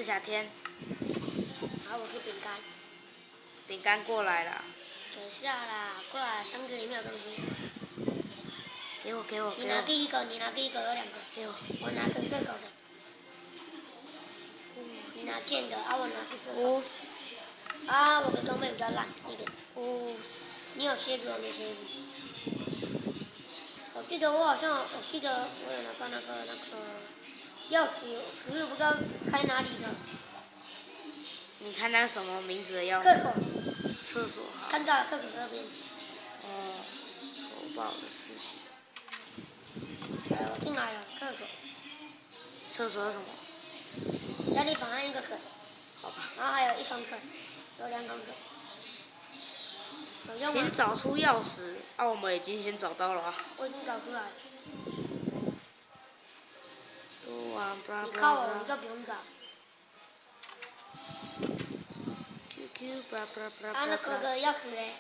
是小天。好，我是饼干。饼干过来了。等下啦，过来，箱子里面有东西。给我，给我，你拿第一个，你拿第一个，有两个。给我。我拿跟射手的。你拿剑的，我拿是射手。我的装备比较烂一点。你有蝎子，我没蝎子。我记得我有拿到那个钥匙，可是不知道开哪里的。你看那什么名字的钥匙？厕所。厕所哈。看到了厕所那边。丑报的事情。我进来了，厕所。厕所有什么？压力板和一个水。好吧。然后还有一桶水，有2桶水。先找出钥匙，我们已经先找到了啊。我已经找出来了。你靠我，你就不用找。那个的钥匙嘞？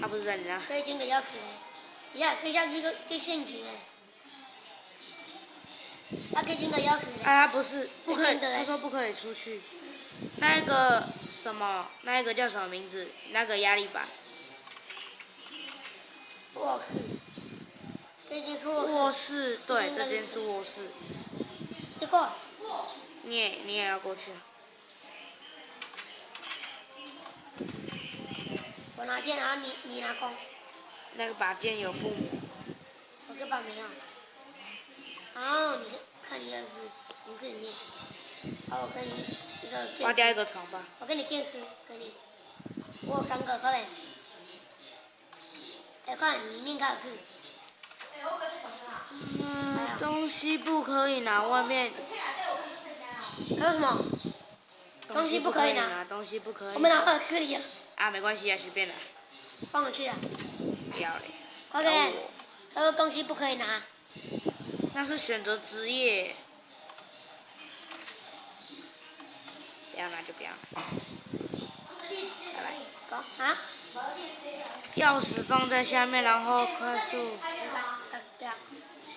不是在你那。这一间的钥匙嘞？可以下去个陷阱嘞。这间的钥匙嘞？他不是，不可以，他说不可以出去。那个什么，那个叫什么名字？那个压力板。卧室。这间是卧室。卧室，对，这间是卧室。这个。你也要过去。我拿剑，然后你拿弓。那个把剑有父母。我这把没有。然后你看你的是文字里面。好，我给你一个剑。挖掉一个床吧。我给你剑师，给你。我有3个，快点。快，你念开字。东西不可以拿，外面。还有什么？东西不可以拿。东西不可以。我们拿到这里了。没关系啊，随便拿。放回去啊。不要嘞。快点。他说东西不可以拿。那是选择职业。不要拿就不要。再来。钥匙放在下面，然后快速。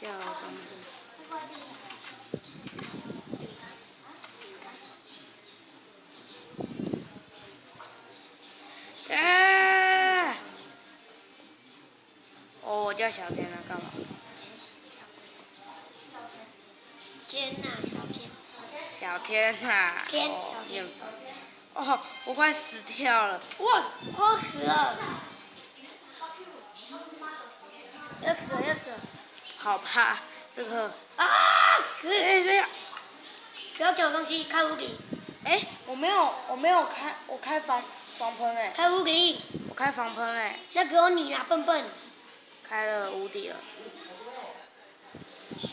小张子。我叫小天啊，干嘛？天呐，小天。小天啊。天。我快死掉了。哇，快死了。要死了。好怕，这个。死！这样。不要给我东西，开无敌。我没有开，我开防喷嘞。开无敌。我开防喷嘞。那给我你啦，笨笨。开了无敌了。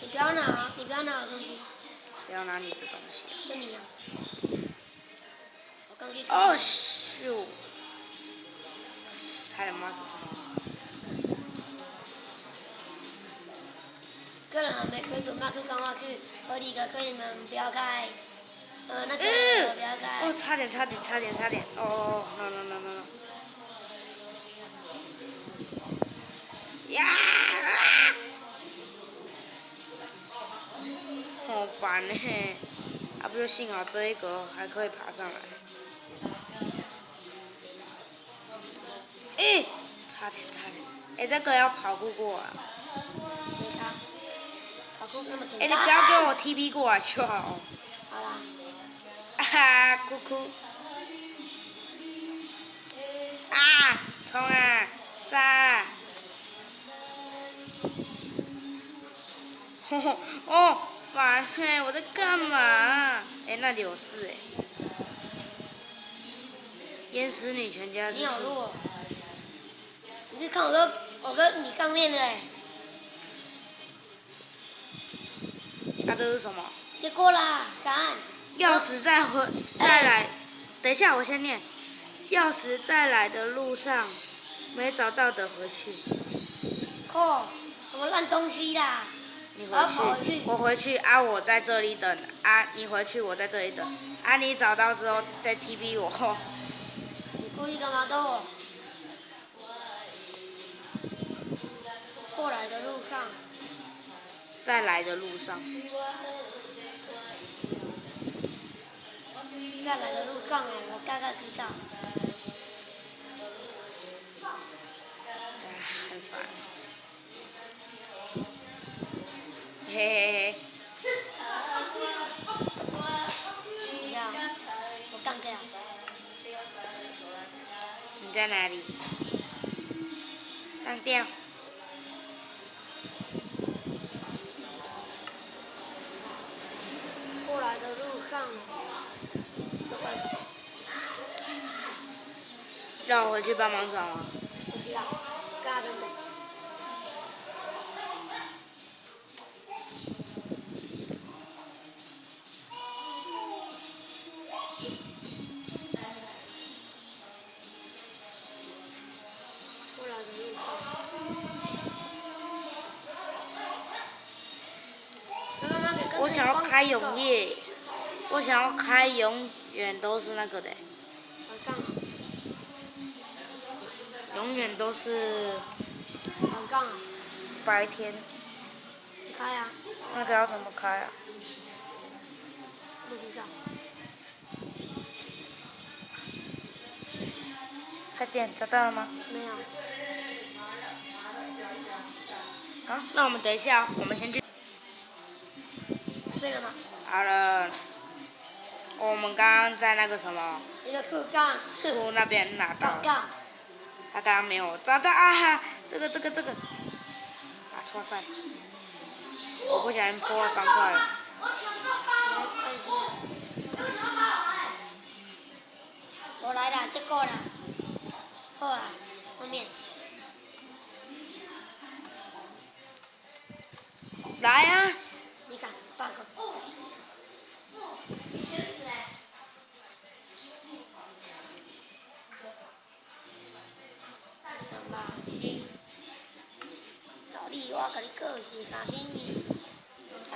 你不要拿我东西。谁要拿你的东西？就你啊。我刚去。咻！差点骂出去。个人没水准，骂出脏话是合理的，所以你们不要开。不要开。差点。no。呀！好烦欸！不就幸好这一格还可以爬上来。差点。这个要跑步过来。跑步那么简单。你不要给我 TP 过来就好。好啦。哭。冲啊！杀！烦欸！我在干嘛？那里有事淹死你全家之处。你好弱。你是看我跟你上面的这是什么？结果啦，闪。钥匙再来，等一下我先念。钥匙再来的路上，没找到的回去。什么烂东西啦！你回去。我回去我在这里等你回去，我在这里等你找到之后再 TP 我。你故意干嘛逗我？过来的路上。再来的路上。在来的路上哦，我大概知道。很烦。嘿嘿嘿。不要，我干掉。你在哪里？干掉。过来的路上，让我回去帮忙找吗？不需要，干的。过来的路上。我想要开永夜，我想要开永远都是那个的。晚上。永远都是。晚上啊。白天。开啊。那个要怎么开啊？不知道。开店找到了吗？没有。好，那我们等一下，我们先去。对了吗？好了，我们刚刚在那个什么一个树上。树那边拿到了。他刚刚没有找到啊！这个，啊，错散，我不小心破坏方块了。我来了，这个了。后来，后面。来啊！你看，8个。你先死嘞！垃圾。老李，我跟你讲是啥物？哎。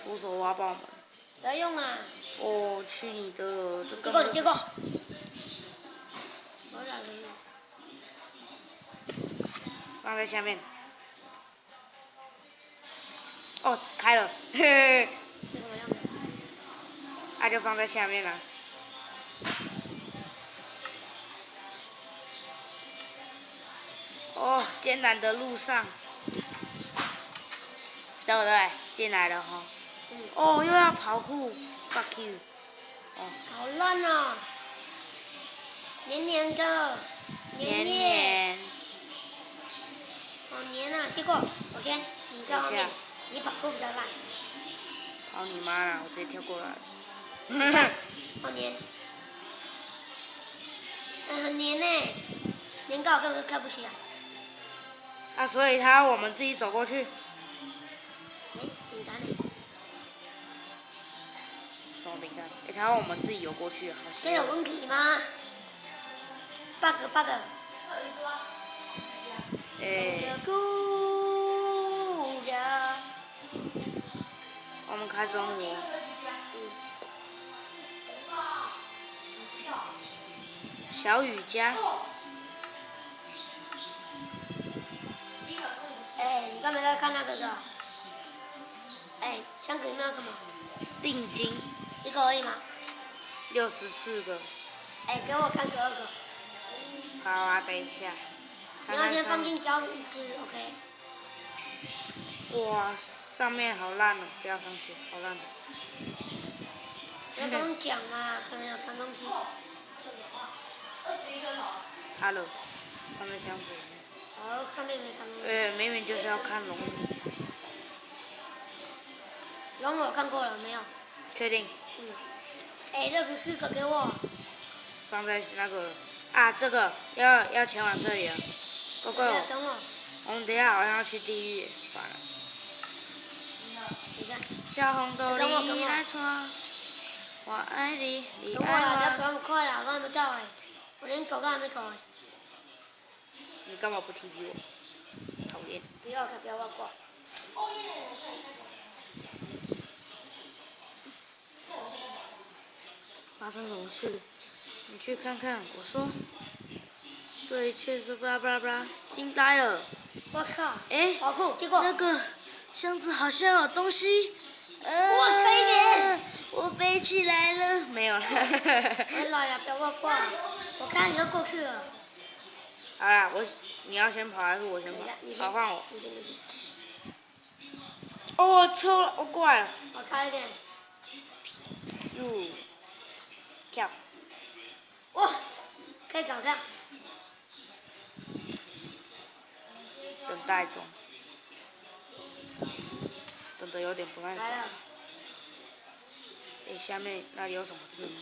徒手挖爆门。不要用啊！哦，去你的！这个。放在下面。哦，开了，嘿嘿。那就放在下面了。哦，艰难的路上，对不对？进来了哈。哦，又要跑酷 ，fuck you。哦。好烂啊！黏黏的。黏黏。好黏啊！结果我先，你在后面，你跑步比较烂。跑你妈啦！我直接跳过来。好黏。很黏呢，黏到我根本开不起来。啊，所以我们自己走过去。饼干呢？什么饼干？我们自己游过去，好像。这有问题吗？8个。我们开中午。小雨家。哎，你刚才在看那个的？哎，箱子里面有什么？定金。1个而已吗？64个。哎，给我看12个。好啊，等一下。你要先放进胶纸，OK。哇，上面好烂哦！不要上去，好烂。要跟我讲嘛，可能有藏东西。Hello， 放在箱子里面。好，上面没藏东西。明明就是要看龙。龙我看过了，没有。确定？哎，64个给我。放在那个啊，这个要前往这里了。哥哥，等我。我们等一下好像要去地狱，烦了。小红豆你来闯，我爱你，你爱我。等我啦，不要走那么快啦，我刚还没到哎，我连走都还没走哎。你干嘛不提醒我？讨厌。不要挖过。发生什么事？你去看看。我说，这一切是巴拉巴拉巴拉，惊呆了。我靠！哎，好酷！结果那个箱子好像有东西。哇塞！我飞起来了，没有了。我老呀，不要挂，我看你要过去了。好啦，你要先跑还是我先跑？你先。好，换我。你先。哦，我抽了，我过来了。我开一点。跳。哇，可以搞掉。等待中。等得有点不耐烦。来了。下面那里有什么字吗？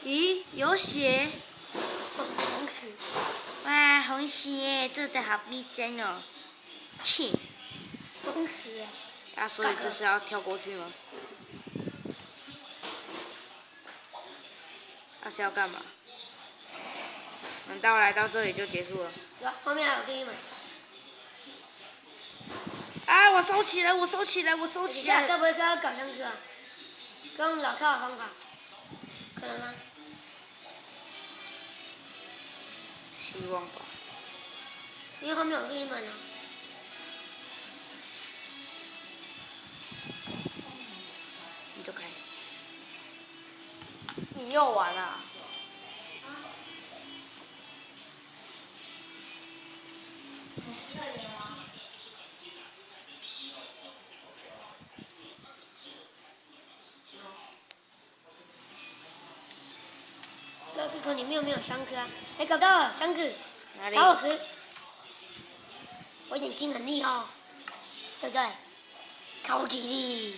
咦，有血！红血！哇，红血，这的好逼真哦！切！红血！啊，所以这是要跳过去吗？那是要干嘛？难道来到这里就结束了？有，后面还有第一门。啊！我收起来，我收起来，我收起来。该不会是要搞箱子啊？跟老套的方法，可能吗？希望吧。因为后面有第一门啊。你就开。你又玩了。这个口里面有没有箱子啊？哎，搞到了箱子，哪里？打我时，我眼睛很厉害哦，对不对？超级力。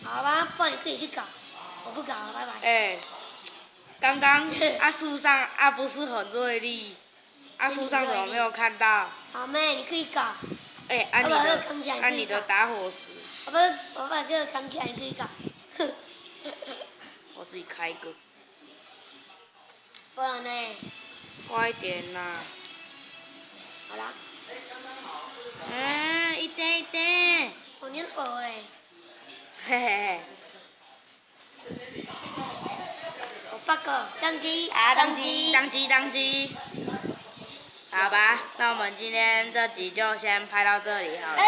好吧，不然你自己去搞，我不搞了，拜拜。哎，刚刚阿树上不是很锐利，阿树上怎么没有看到？好妹，你可以搞。哎，按你的打火石。我把这个扛起来，你可以搞。我自己开一个。不然呢？快点啦！好啦。一点一点。我念耳哎。嘿嘿嘿。我8个，当机。当机。好吧，那我们今天这集就先拍到这里好了。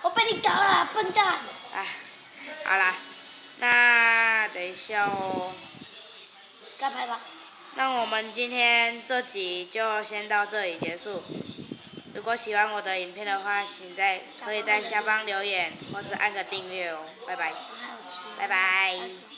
我被你搞了，笨蛋！哎，好啦，那等一下哦。该拍吧。那我们今天这集就先到这里结束。如果喜欢我的影片的话，可以在下方留言或是按个订阅哦。拜拜。拜拜。